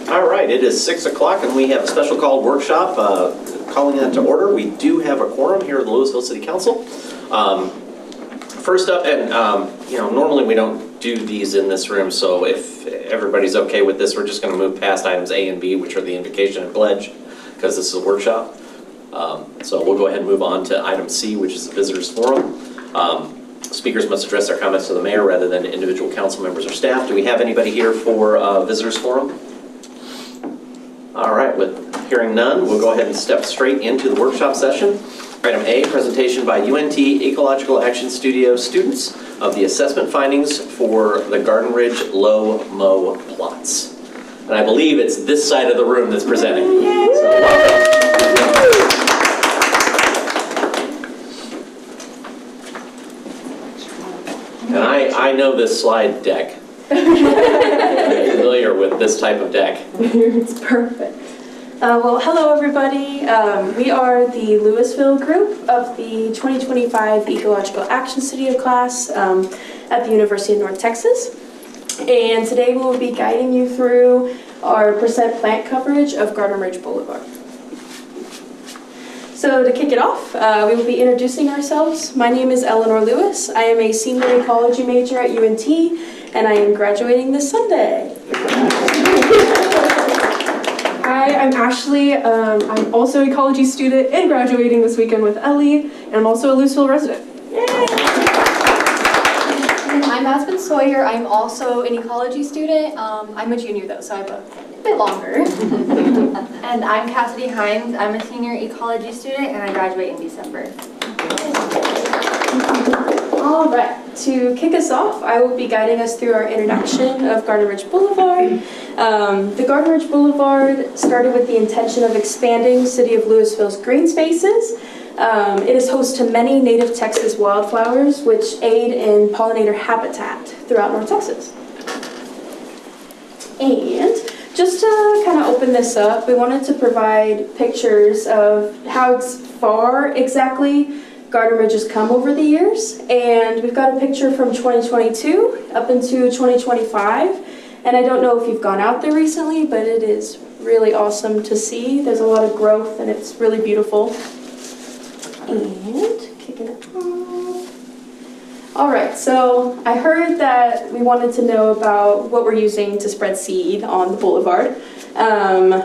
All right, it is 6 o'clock and we have a special called workshop calling that to order. We do have a quorum here at the Lewisville City Council. First up, and normally we don't do these in this room, so if everybody's okay with this, we're just going to move past items A and B, which are the invocation and pledge, because this is a workshop. So we'll go ahead and move on to item C, which is the visitors forum. Speakers must address their comments to the mayor rather than to individual council members or staff. Do we have anybody here for visitors forum? All right, with hearing none, we'll go ahead and step straight into the workshop session. Item A, presentation by UNT Ecological Action Studio students of the assessment findings for the Garden Ridge low mow plots. And I believe it's this side of the room that's presenting. So welcome. And I know this slide deck. I'm familiar with this type of deck. It's perfect. Well, hello everybody. We are the Lewisville group of the 2025 Ecological Action Studio class at the University of North Texas. And today we will be guiding you through our percent plant coverage of Garden Ridge Boulevard. So to kick it off, we will be introducing ourselves. My name is Eleanor Lewis. I am a senior ecology major at UNT, and I am graduating this Sunday. Hi, I'm Ashley. I'm also an ecology student and graduating this weekend with Ellie, and I'm also a Lewisville resident. Yay! I'm Aspen Sawyer. I'm also an ecology student. I'm a junior though, so I have a bit longer. And I'm Cassidy Hines. I'm a senior ecology student and I graduate in December. All right, to kick us off, I will be guiding us through our introduction of Garden Ridge Boulevard. The Garden Ridge Boulevard started with the intention of expanding City of Lewisville's green spaces. It is host to many native Texas wildflowers, which aid in pollinator habitat throughout North Texas. And just to kind of open this up, we wanted to provide pictures of how far exactly Garden Ridge has come over the years. And we've got a picture from 2022 up into 2025. And I don't know if you've gone out there recently, but it is really awesome to see. There's a lot of growth and it's really beautiful. And kicking it off. All right, so I heard that we wanted to know about what we're using to spread seed on the boulevard. And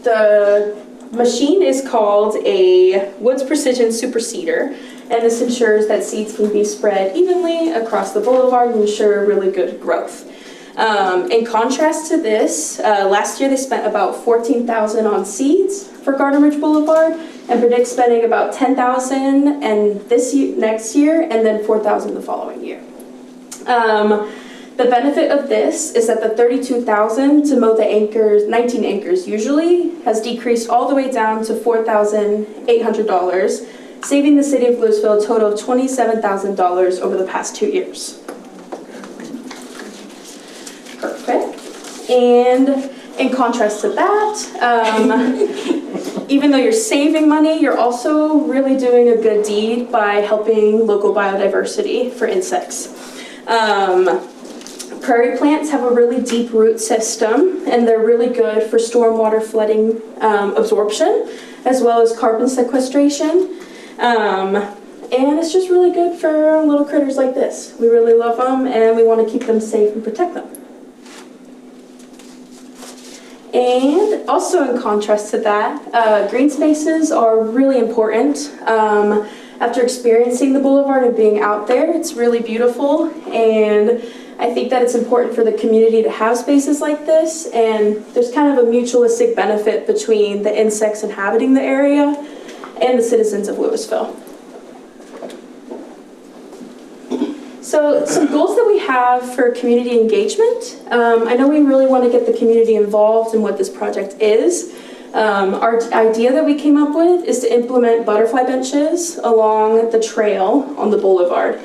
the machine is called a Woods Precision Super Seeder, and this ensures that seeds can be spread evenly across the boulevard and ensure really good growth. In contrast to this, last year they spent about $14,000 on seeds for Garden Ridge Boulevard and predict spending about $10,000 and next year and then $4,000 the following year. The benefit of this is that the $32,000 to mow the 19 acres usually has decreased all the way down to $4,800, saving the city of Lewisville a total of $27,000 over the past 2 years. Perfect. And in contrast to that, even though you're saving money, you're also really doing a good deed by helping local biodiversity for insects. Prairie plants have a really deep root system, and they're really good for stormwater flooding absorption, as well as carbon sequestration. And it's just really good for little critters like this. We really love them, and we want to keep them safe and protect them. And also in contrast to that, green spaces are really important. After experiencing the boulevard and being out there, it's really beautiful, and I think that it's important for the community to have spaces like this, and there's kind of a mutualistic benefit between the insects inhabiting the area and the citizens of Lewisville. So some goals that we have for community engagement. I know we really want to get the community involved in what this project is. Our idea that we came up with is to implement butterfly benches along the trail on the boulevard.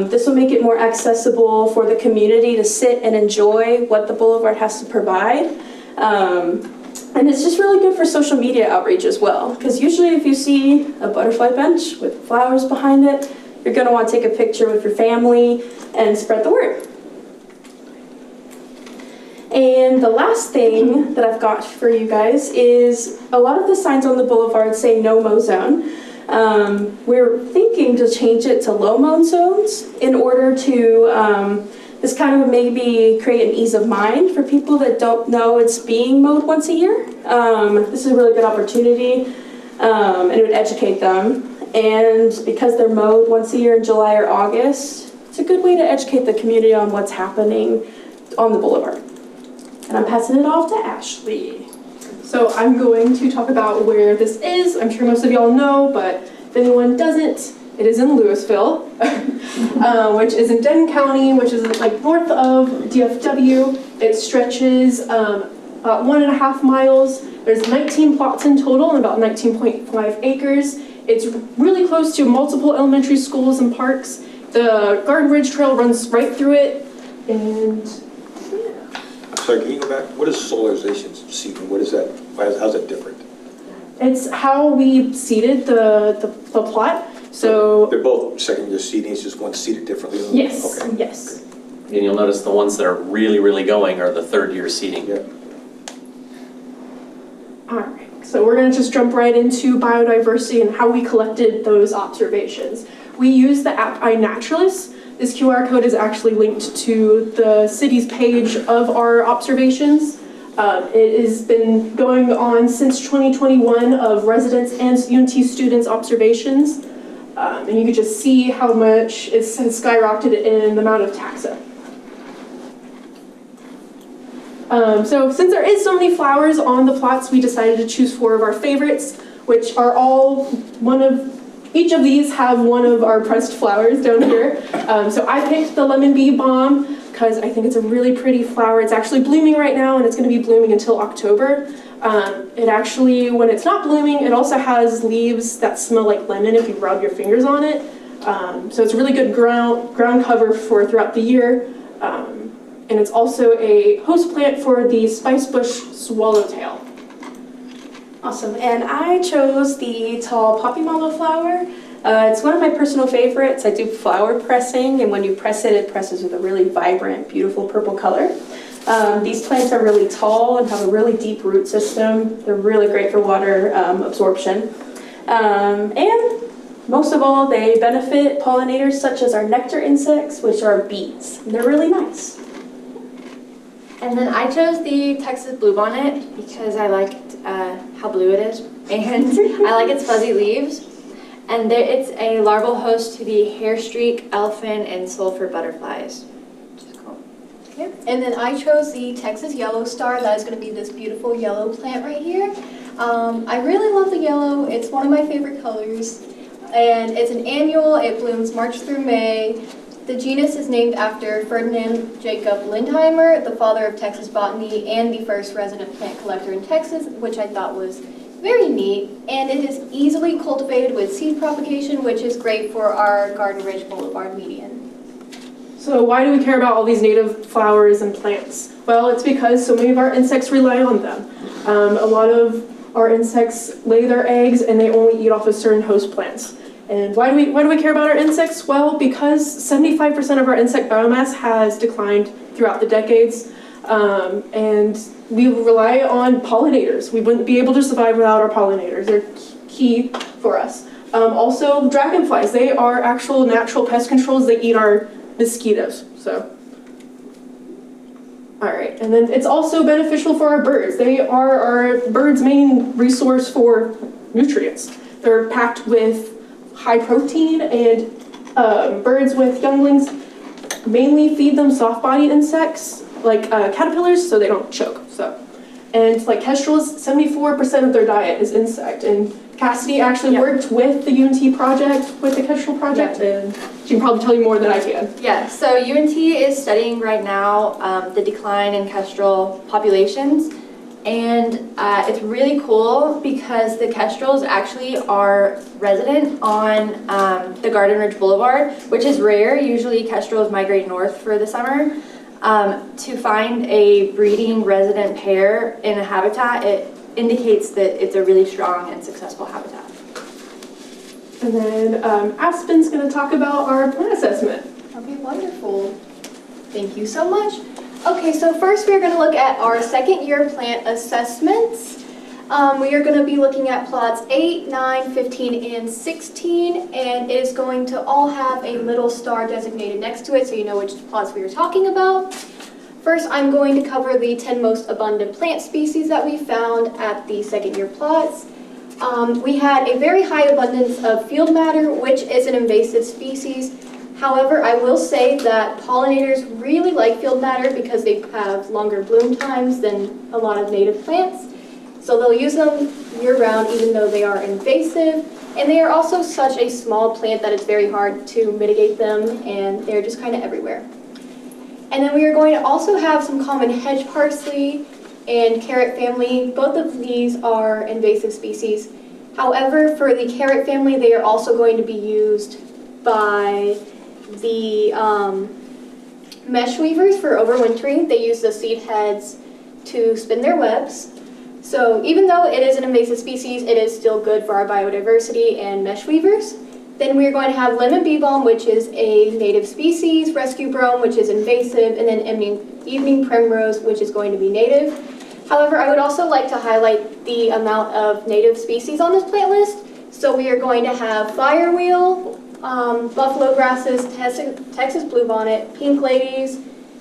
This will make it more accessible for the community to sit and enjoy what the boulevard has to provide. And it's just really good for social media outreach as well, because usually if you see a butterfly bench with flowers behind it, you're going to want to take a picture with your family and spread the word. And the last thing that I've got for you guys is a lot of the signs on the boulevard say no mow zone. We're thinking to change it to low mow zones in order to this kind of maybe create an ease of mind for people that don't know it's being mowed once a year. This is a really good opportunity, and it would educate them. And because they're mowed once a year in July or August, it's a good way to educate the community on what's happening on the boulevard. And I'm passing it off to Ashley. So I'm going to talk about where this is. I'm sure most of y'all know, but if anyone doesn't, it is in Lewisville, which is in Denton County, which is like north of DFW. It stretches about 1.5 miles. There's 19 plots in total and about 19.5 acres. It's really close to multiple elementary schools and parks. The Garden Ridge Trail runs right through it, and Sorry, can you go back? What is solarization seeding? What is that? How's that different? it's how we seeded the plot. So They're both second-year seedings, just one seeded differently? yes, Okay. yes. And you'll notice the ones that are really, really going are the third-year seeding. Yeah. All right, so we're gonna just jump right into biodiversity and how we collected those observations. We use the app iNaturalist. This QR code is actually linked to the city's page of our observations. It has been going on since 2021 of residents and UNT students' observations. And you can just see how much it has skyrocketed in the amount of taxa. So since there is so many flowers on the plots, we decided to choose 4 of our favorites, which are all each of these have one of our pressed flowers down here. So I picked the lemon bee balm because I think it's a really pretty flower. It's actually blooming right now, and it's going to be blooming until October. It actually, when it's not blooming, it also has leaves that smell like lemon if you rub your fingers on it. So it's a really good ground cover for throughout the year. And it's also a host plant for the spicebush swallowtail. Awesome, and I chose the tall poppy mallow flower. It's one of my personal favorites. I do flower pressing, and when you press it, it presses with a really vibrant, beautiful purple color. These plants are really tall and have a really deep root system. They're really great for water absorption. And most of all, they benefit pollinators such as our nectar insects, which are bees. And they're really nice. And then I chose the Texas bluebonnet because I liked how blue it is, and I like its fuzzy leaves. And it's a larval host to the hairstreak, elfin, and sulfur butterflies, which is cool. Okay. And then I chose the Texas yellow star. That is going to be this beautiful yellow plant right here. I really love the yellow. It's one of my favorite colors. And it's an annual. It blooms March through May. The genus is named after Ferdinand Jacob Lindheimer, the father of Texas botany and the first resident plant collector in Texas, which I thought was very neat. And it is easily cultivated with seed propagation, which is great for our Garden Ridge Boulevard median. So why do we care about all these native flowers and plants? Well, it's because so many of our insects rely on them. A lot of our insects lay their eggs and they only eat off of certain host plants. And why do we care about our insects? Well, because 75% of our insect biomass has declined throughout the decades, and we rely on pollinators. We wouldn't be able to survive without our pollinators. They're key for us. Also, dragonflies. They are actual natural pest controls. They eat our mosquitoes. So, all right. And then it's also beneficial for our birds. They are our birds' main resource for nutrients. They're packed with high protein, and birds with younglings mainly feed them soft-bodied insects like caterpillars, so they don't choke. And like kestrels, 74% of their diet is insect. And Cassidy actually worked with the UNT project, with the kestrel project, and she can probably tell you more than I can. Yeah, so UNT is studying right now the decline in kestrel populations. And it's really cool because the kestrels actually are resident on the Garden Ridge Boulevard, which is rare. Usually kestrels migrate north for the summer. To find a breeding resident pair in a habitat, it indicates that it's a really strong and successful habitat. And then Aspen's going to talk about our plant assessment. Okay, wonderful. Thank you so much. Okay, so first we're going to look at our second year plant assessments. We are going to be looking at plots 8, 9, 15, and 16, and it is going to all have a little star designated next to it so you know which plots we are talking about. First, I'm going to cover the 10 most abundant plant species that we found at the second year plots. We had a very high abundance of field madder, which is an invasive species. However, I will say that pollinators really like field madder because they have longer bloom times than a lot of native plants. So they'll use them year-round even though they are invasive. And they are also such a small plant that it's very hard to mitigate them, and they're just kind of everywhere. And then we are going to also have some common hedge parsley and carrot family. Both of these are invasive species. However, for the carrot family, they are also going to be used by the mesh weavers for overwintering. They use the seed heads to spin their webs. So even though it is an invasive species, it is still good for our biodiversity and mesh weavers. Then we're going to have lemon bee balm, which is a native species, rescue brome, which is invasive, and then evening primrose, which is going to be native. However, I would also like to highlight the amount of native species on this plant list. So we are going to have firewheel, buffalo grasses, Texas bluebonnet, pink ladies,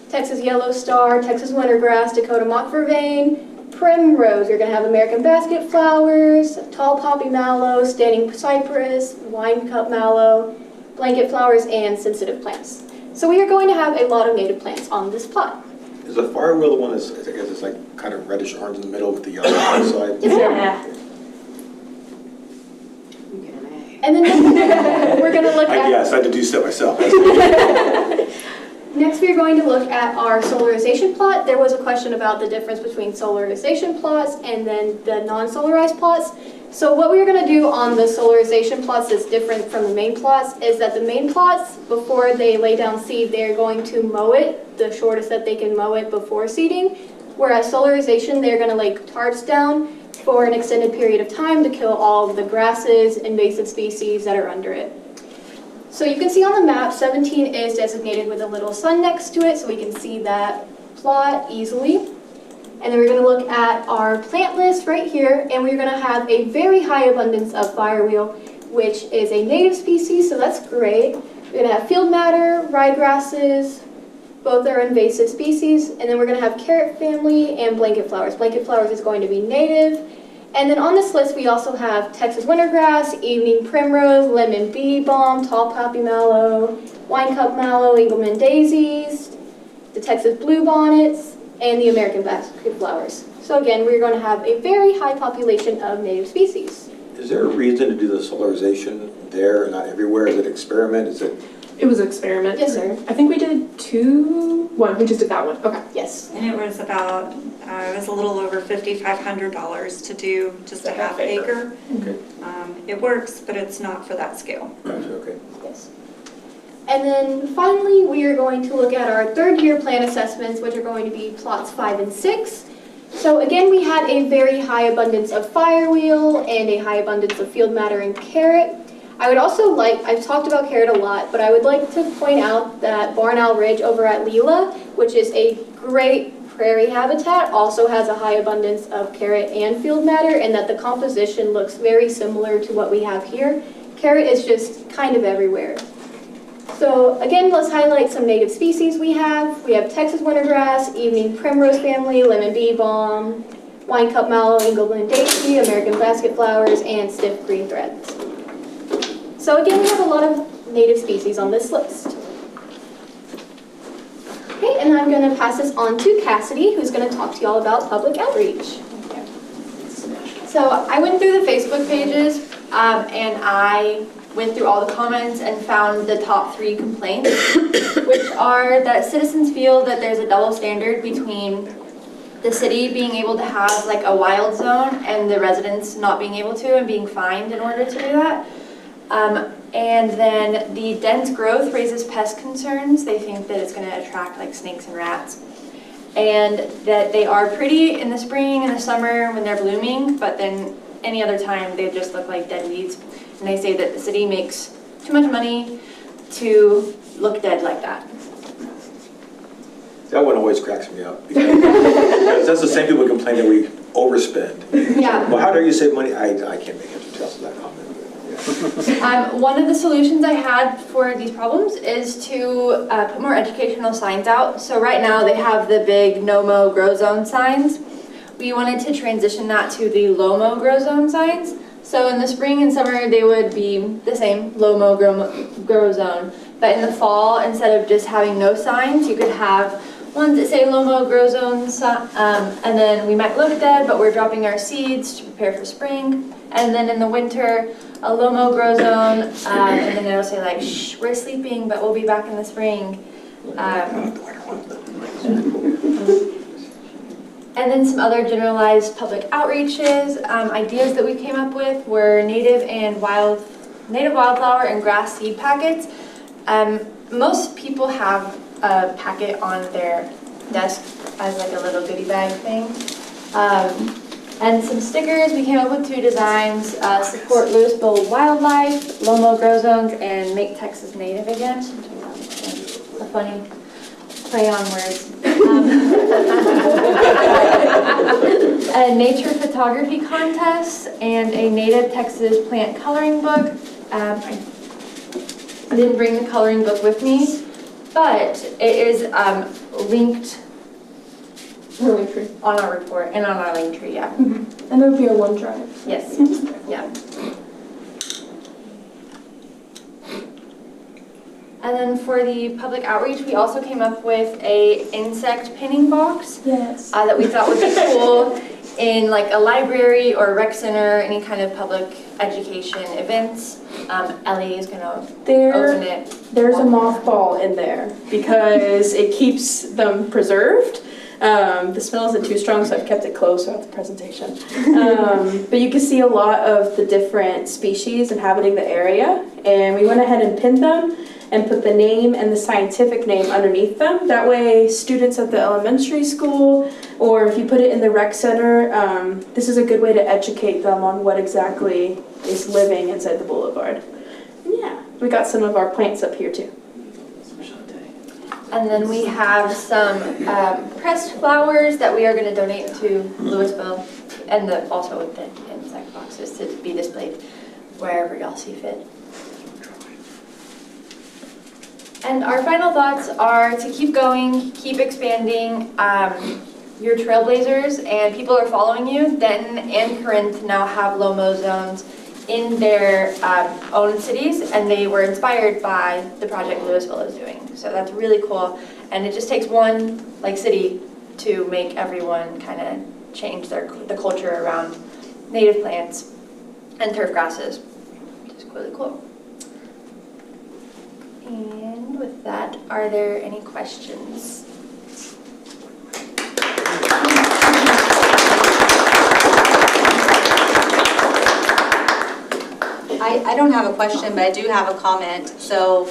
Texas yellow star, Texas wintergrass, Dakota mock vervain, primrose. You're going to have American basket flowers, tall poppy mallow, standing cypress, wine cup mallow, blanket flowers, and sensitive plants. So we are going to have a lot of native plants on this plot. Is the firewheel the one that's, I guess it's like kind of reddish orange in the middle with the yellow on the side? Yeah. And then we're going to look at... Yes, I had to do stuff myself. Next, we're going to look at our solarization plot. There was a question about the difference between solarization plots and then the non-solarized plots. So what we're going to do on the solarization plots that's different from the main plots is that the main plots, before they lay down seed, they're going to mow it, the shortest that they can mow it before seeding. Whereas solarization, they're going to lay tarps down for an extended period of time to kill all of the grasses, invasive species that are under it. So you can see on the map, 17 is designated with a little sun next to it, so we can see that plot easily. And then we're going to look at our plant list right here, and we're going to have a very high abundance of firewheel, which is a native species, so that's great. We're going to have field madder, ryegrasses, both are invasive species, and then we're going to have carrot family and blanket flowers. Blanket flowers is going to be native. And then on this list, we also have Texas wintergrass, evening primrose, lemon bee balm, tall poppy mallow, wine cup mallow, Engelmann daisies, the Texas bluebonnets, and the American basket flowers. So again, we're going to have a very high population of native species. Is there a reason to do the solarization there and not everywhere? Is it experiment? Is it? It was an experiment. Yes, sir. I think we did one. We just did that one. Okay. Yes. And it was about, it was a little over $5,500 to do just a half acre. Okay. It works, but it's not for that scale. Gotcha, okay. Yes. And then finally, we are going to look at our third year plan assessments, which are going to be plots 5 and 6. So again, we had a very high abundance of firewheel and a high abundance of field madder and carrot. I would also I've talked about carrot a lot, but I would like to point out that Barn Owl Ridge over at Leela, which is a great prairie habitat, also has a high abundance of carrot and field madder, and that the composition looks very similar to what we have here. Carrot is just kind of everywhere. So again, let's highlight some native species we have. We have Texas wintergrass, evening primrose family, lemon bee balm, wine cup mallow, Engelmann daisy, American basket flowers, and stiff green threads. So again, we have a lot of native species on this list. Okay, and I'm going to pass this on to Cassidy, who's going to talk to y'all about public outreach. So I went through the Facebook pages and I went through all the comments and found the top 3 complaints, which are that citizens feel that there's a double standard between the city being able to have like a wild zone and the residents not being able to and being fined in order to do that. And then the dense growth raises pest concerns. They think that it's going to attract like snakes and rats. And that they are pretty in the spring and the summer when they're blooming, but then any other time they just look like dead weeds. And they say that the city makes too much money to look dead like that. That one always cracks me up. Because that's the same people who complain that we overspend. Yeah. Well, how dare you save money? I can't make heads or tails of that comment. Yeah. One of the solutions I had for these problems is to put more educational signs out. So right now they have the big no-mow grow zone signs. We wanted to transition that to the low-mow grow zone signs. So in the spring and summer they would be the same, low-mow grow zone. But in the fall, instead of just having no signs, you could have ones that say low-mow grow zone, and then we might look dead, but we're dropping our seeds to prepare for spring. And then in the winter, a low-mow grow zone, and then it'll say like, shh, we're sleeping, but we'll be back in the spring. And then some other generalized public outreaches. Ideas that we came up with were native wildflower and grass seed packets. Most people have a packet on their desk as like a little goodie bag thing. And some stickers. We came up with 2 designs, support Lewisville wildlife, low-mow grow zones, and make Texas native again. A funny play on words. A nature photography contest and a native Texas plant coloring book. I didn't bring the coloring book with me, but it is linked on our report and on our link tree, yeah. And it would be a OneDrive. Yes, yeah. And then for the public outreach, we also came up with a insect pinning box. Yes. That we thought would be cool in like a library or rec center, any kind of public education events. Ellie is gonna open it. There's a mothball in there because it keeps them preserved. The smell isn't too strong, so I've kept it closed throughout the presentation. But you can see a lot of the different species inhabiting the area, and we went ahead and pinned them and put the name and the scientific name underneath them. That way, students at the elementary school, or if you put it in the rec center, this is a good way to educate them on what exactly is living inside the boulevard. And yeah, we got some of our plants up here too. And then we have some pressed flowers that we are going to donate to Lewisville, and also with the insect boxes to be displayed wherever y'all see fit. And our final thoughts are to keep going, keep expanding. Your trailblazers and people are following you. Denton and Corinth now have low-mow zones in their own cities, and they were inspired by the project Lewisville is doing. So that's really cool, and it just takes one city to make everyone kind of change the culture around native plants and turf grasses, which is really cool. And with that, are there any questions? I don't have a question, but I do have a comment. So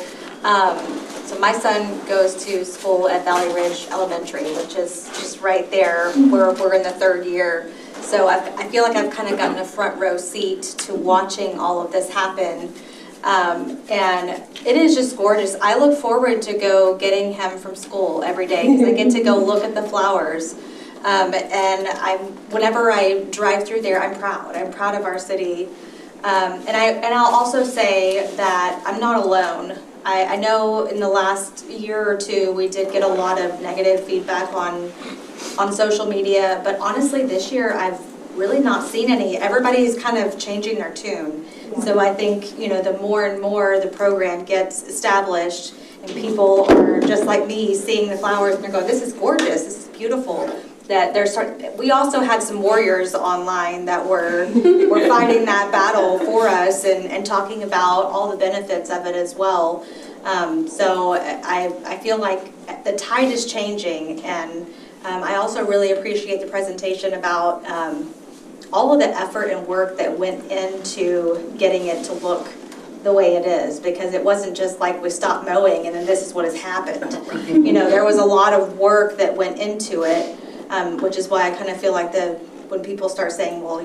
my son goes to school at Valley Ridge Elementary, which is just right there. We're in the 3rd year. So I feel like I've kind of gotten a front row seat to watching all of this happen. And it is just gorgeous. I look forward to go getting him from school every day because I get to go look at the flowers. And whenever I drive through there, I'm proud. I'm proud of our city. And I'll also say that I'm not alone. I know in the last year or 2 we did get a lot of negative feedback on social media, but honestly this year I've really not seen any. Everybody's kind of changing their tune. So I think, the more and more the program gets established and people are just like me seeing the flowers and they're going, this is gorgeous, this is beautiful. That we also had some warriors online that were fighting that battle for us and talking about all the benefits of it as well. So I feel like the tide is changing, and I also really appreciate the presentation about all of the effort and work that went into getting it to look the way it is, because it wasn't just like we stopped mowing and then this is what has happened. There was a lot of work that went into it. Which is why I kind of feel like when people start saying, well,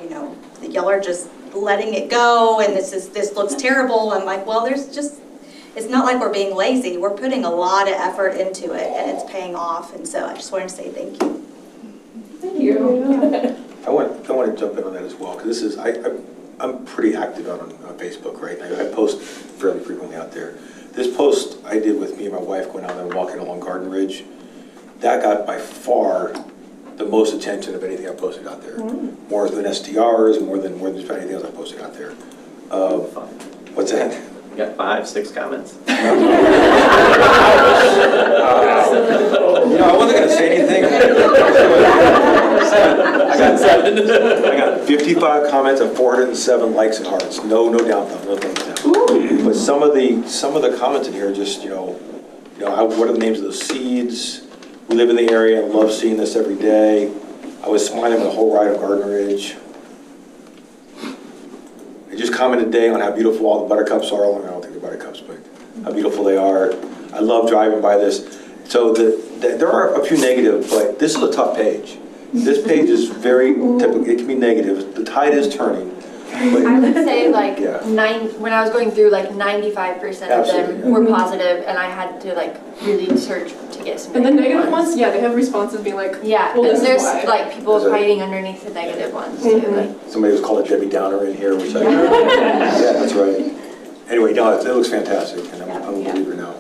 y'all are just letting it go and this looks terrible, I'm like, well, there's just, it's not like we're being lazy. We're putting a lot of effort into it, and it's paying off. And so I just wanted to say thank you. Thank you. I want to jump in on that as well, because this is, I'm pretty active on Facebook, right? I post fairly frequently out there. This post I did with me and my wife going out and walking along Garden Ridge, that got by far the most attention of anything I posted out there. More than SDRs, more than just about anything else I posted out there. What's that? You got 5, 6 comments. I wasn't going to say anything. I got 55 comments and 407 likes and hearts. No down thumb, no thumbs down. But some of the comments in here just, what are the names of those seeds? We live in the area. I love seeing this every day. I was smiling the whole ride of Garden Ridge. I just commented today on how beautiful all the buttercups are. I don't think they're buttercups, but how beautiful they are. I love driving by this. So there are a few negatives, but this is a tough page. This page is very typical. It can be negative. The tide is turning. But I would say Yeah. when I was going through 95% of Absolutely, them were positive, and I had to really search to get some. And the negative ones, yeah, they have responses being like, Yeah, well, and this is there's why. people There's a- hiding underneath the negative ones too. somebody was called a Debbie Downer in here, which I yeah, that's right. Anyway, no, it looks fantastic, and I'm a believer now.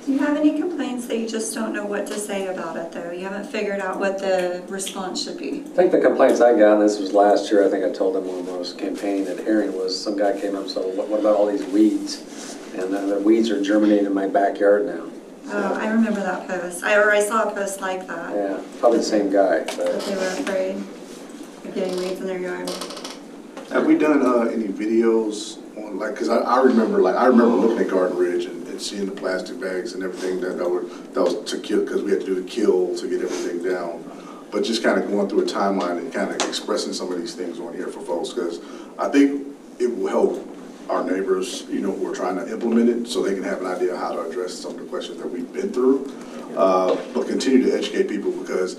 Do you have any complaints that you just don't know what to say about it, though? You haven't figured out what the response should be? I think the complaints I got, and this was last year, I think I told them when I was campaigning at Herring, was some guy came up and said, what about all these weeds? And the weeds are germinating in my backyard now. Oh, I remember that post. I saw a post like that. Yeah, probably the same guy, That but they were afraid of getting weeds in their yard. Have we done any videos on, because I remember looking at Garden Ridge and seeing the plastic bags and everything that was to kill, because we had to do the kill to get everything down. But just kind of going through a timeline and kind of expressing some of these things on here for folks, because I think it will help our neighbors, who are trying to implement it, so they can have an idea how to address some of the questions that we've been through. But continue to educate people, because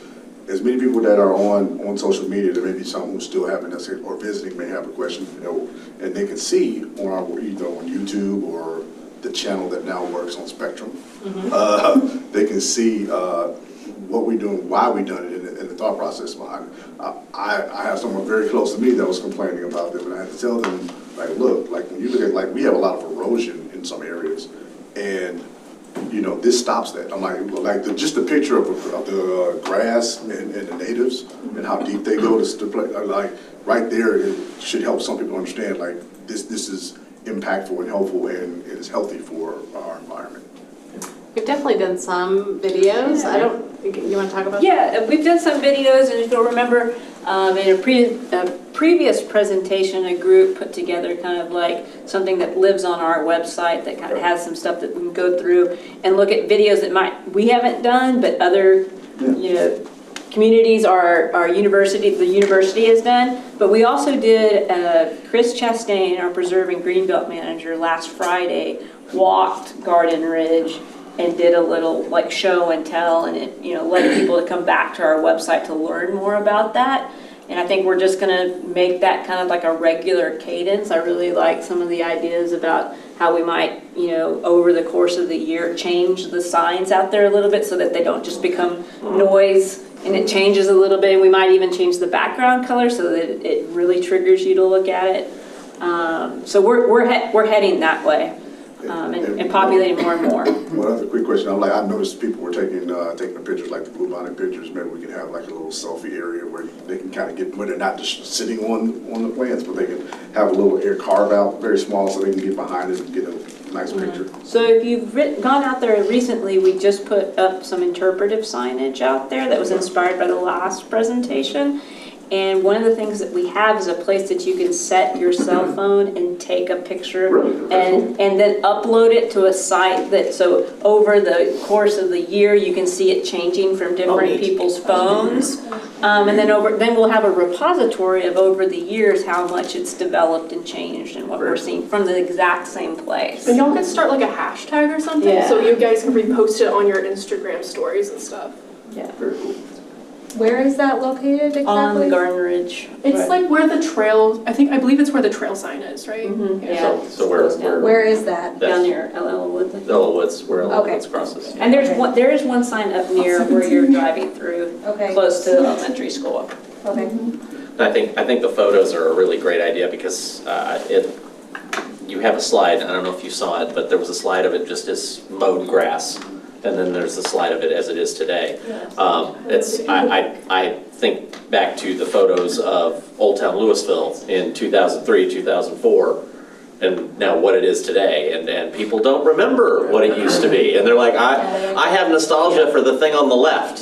as many people that are on social media, there may be some who still haven't necessarily, or visiting may have a question, and they can see on our, either on YouTube or the channel that now works on Spectrum. They can see what we're doing, why we done it, and the thought process behind it. I have someone very close to me that was complaining about this, and I had to tell them, look, when you look at, we have a lot of erosion in some areas, and this stops that. I'm like, just the picture of the grass and the natives and how deep they go to play, right there, it should help some people understand, this is impactful and helpful, and it is healthy for our environment. We've definitely done some videos. You want to talk about that? Yeah, we've done some videos, and if you'll remember, in a previous presentation, a group put together kind of something that lives on our website that kind of has some stuff that we can go through and look at videos that we haven't done, but other, communities, the university has done. But we also did, Chris Chastain, our Preserve and Greenbelt manager, last Friday, walked Garden Ridge and did a little show and tell, and led people to come back to our website to learn more about that. And I think we're just gonna make that kind of like a regular cadence. I really like some of the ideas about how we might, over the course of the year, change the signs out there a little bit so that they don't just become noise and it changes a little bit. We might even change the background color so that it really triggers you to look at it. So we're heading that way. And populating more and more. One other quick question. I noticed people were taking the pictures, like the bluebonnet pictures. Maybe we can have a little selfie area where they can kind of get, where they're not just sitting on the plants, but they can have a little air carve out, very small, so they can get behind it and get a nice picture. So if you've gone out there recently, we just put up some interpretive signage out there that was inspired by the last presentation. And one of the things that we have is a place that you can set your cell phone and take a picture and then upload it to a site that, so over the course of the year, you can see it changing from different people's phones. And then we'll have a repository of over the years how much it's developed and changed and what we're seeing from the exact same place. And y'all can start a hashtag or something, so you guys can repost it on your Instagram stories and stuff. Yeah. Where is that located exactly? On Garden Ridge. It's like where the trail, I believe it's where the trail sign is, right? Yeah. So Where is that? Down near LL Woods. Woods, where Okay. Woods crosses. And there is one sign up near where you're driving through, Okay. close to the elementary school. Okay. I think the photos are a really great idea because you have a slide, I don't know if you saw it, but there was a slide of it just as mowed grass, and then there's the slide of it as it is today. I think back to the photos of Old Town Lewisville in 2003, 2004, and now what it is today, and people don't remember what it used to be, and they're like, I have nostalgia for the thing on the left.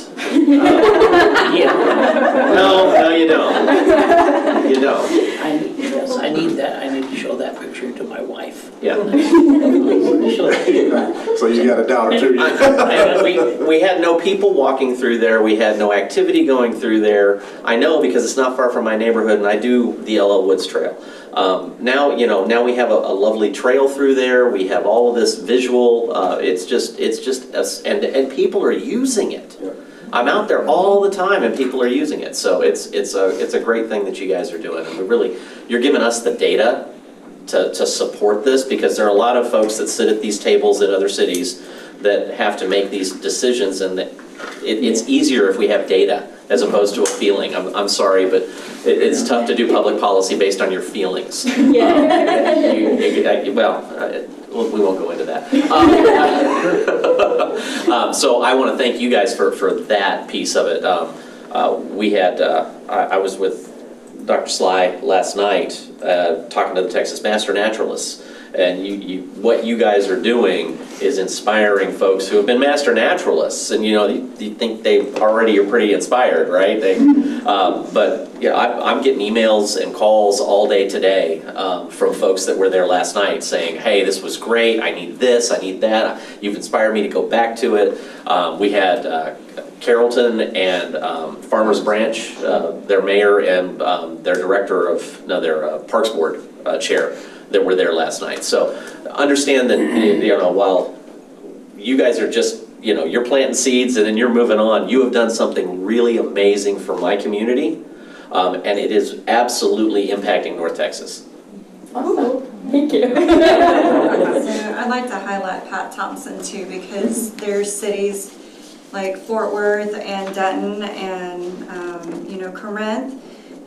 No, you don't. You don't. I need that. I need to show that picture to my wife. Yeah. So you got a doubt or two. We had no people walking through there. We had no activity going through there. I know because it's not far from my neighborhood, and I do the LL Woods Trail. Now we have a lovely trail through there. We have all of this visual. It's just and people are using it. I'm out there all the time, and people are using it. So it's a great thing that you guys are doing, and you're giving us the data to support this, because there are a lot of folks that sit at these tables in other cities that have to make these decisions, and it's easier if we have data as opposed to a feeling. I'm sorry, but it's tough to do public policy based on your feelings. We won't go into that. So I want to thank you guys for that piece of it. I was with Dr. Sly last night talking to the Texas Master Naturalists, and what you guys are doing is inspiring folks who have been master naturalists, and you think they already are pretty inspired, right? But yeah, I'm getting emails and calls all day today from folks that were there last night saying, hey, this was great, I need this, I need that, you've inspired me to go back to it. We had Carrollton and Farmers Branch, their mayor and their director of, their Parks Board chair, that were there last night. So understand that, while you guys are just, you're planting seeds and then you're moving on, you have done something really amazing for my community, and it is absolutely impacting North Texas. Awesome. Thank you. So I'd like to highlight Pat Thompson too, because there's cities like Fort Worth and Denton and Corinth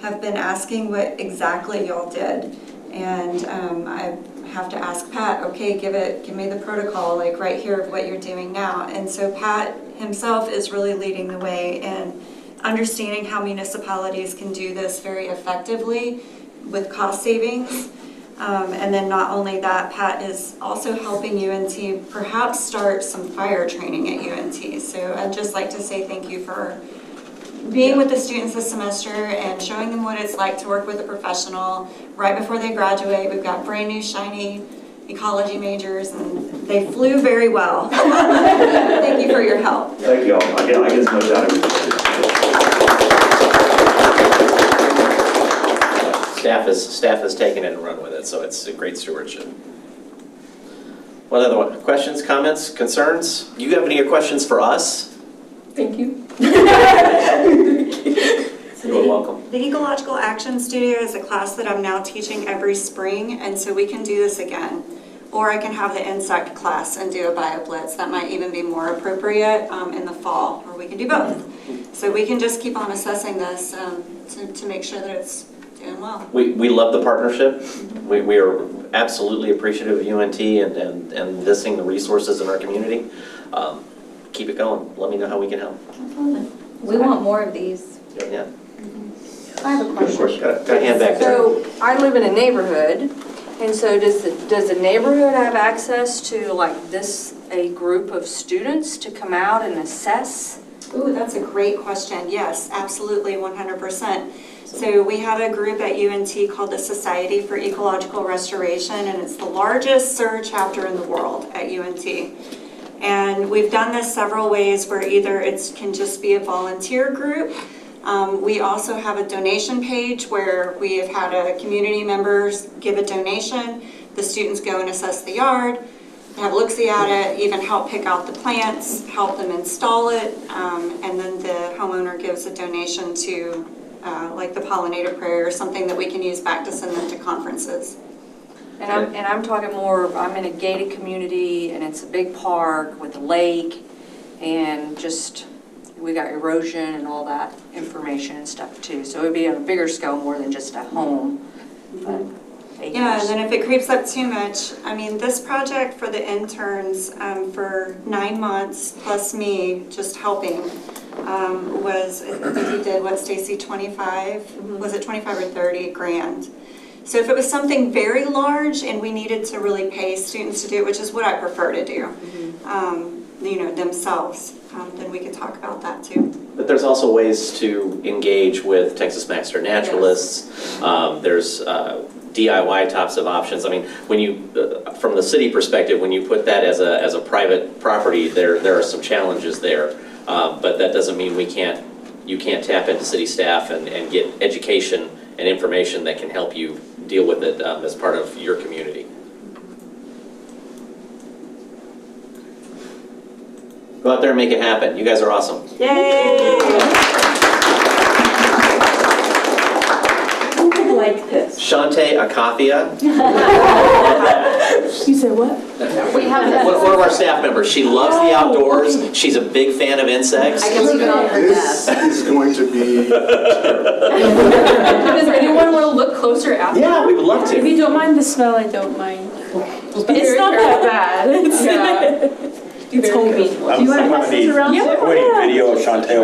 have been asking what exactly y'all did. And I have to ask Pat, okay, give me the protocol, like right here of what you're doing now. And so Pat himself is really leading the way in understanding how municipalities can do this very effectively with cost savings. And then not only that, Pat is also helping UNT perhaps start some fire training at UNT. So I'd just like to say thank you for being with the students this semester and showing them what it's like to work with a professional right before they graduate. We've got brand new shiny ecology majors, and they flew very well. Thank you for your help. Thank you all. I get as much out of it. Staff has taken it and run with it, so it's a great stewardship. What other one? Questions, comments, concerns? You have any questions for us? Thank you. You're welcome. The Ecological Action Studio is a class that I'm now teaching every spring, and so we can do this again. Or I can have the insect class and do a BioBlitz. That might even be more appropriate in the fall, or we can do both. So we can just keep on assessing this to make sure that it's doing well. We love the partnership. We are absolutely appreciative of UNT and investing the resources in our community. Keep it going. Let me know how we can help. We want more of these. Yeah. I have a question. Got a hand back there. So I live in a neighborhood, and so does the neighborhood have access to a group of students to come out and assess? Ooh, that's a great question. Yes, absolutely, 100%. So we have a group at UNT called the Society for Ecological Restoration, and it's the largest SIR chapter in the world at UNT. And we've done this several ways, where either it can just be a volunteer group. We also have a donation page where we have had community members give a donation. The students go and assess the yard. have look-see at it, even help pick out the plants, help them install it, and then the homeowner gives a donation to like the pollinator prayer or something that we can use back to send them to conferences. And I'm talking more, I'm in a gated community and it's a big park with a lake and just, we got erosion and all that information and stuff too. So it would be on a bigger scale more than just a home. But Yeah, and then if it creeps up too much, I mean, this project for the interns for 9 months plus me just helping was, I think we did, what, Stacy, 25? Was it 25 or 30 grand? So if it was something very large and we needed to really pay students to do it, which is what I prefer to do, you know, themselves, then we could talk about that too. But there's also ways to engage with Texas Master Naturalists. Yes. There's DIY types of options. I mean, when you, from the city perspective, when you put that as a private property, there are some challenges there. But that doesn't mean you can't tap into city staff and get education and information that can help you deal with it as part of your community. Go out there and make it happen. You guys are awesome. Yay! Who would like this? Shante Akathia. You said what? we have One of our staff members. She loves the outdoors. She's a big fan of insects. I can leave it on her This desk. is going to be, Does anyone want to look closer after? Yeah, we would love If to. you don't mind the smell, I don't mind. It's not that bad. It's homey. Do you want to pass this around? Wait, video of Chantel.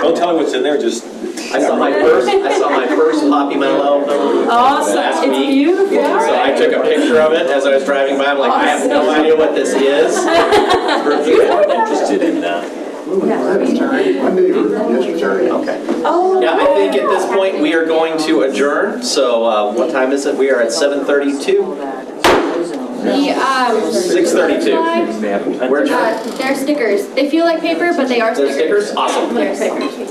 Don't tell me what's in there, just. I saw my first poppy mallow. Awesome. Last It's week. beautiful. So I took a picture of it as I was driving by. I'm like, I have no idea what this is. I'm interested in that. my neighbor, yes, attorney. Okay. Yeah, I think at this point we are going to adjourn. So what time is it? We are at 7:32. 6:32. Where'd you? They're stickers. They feel like paper, but they are They're stickers. stickers? Awesome. They're stickers.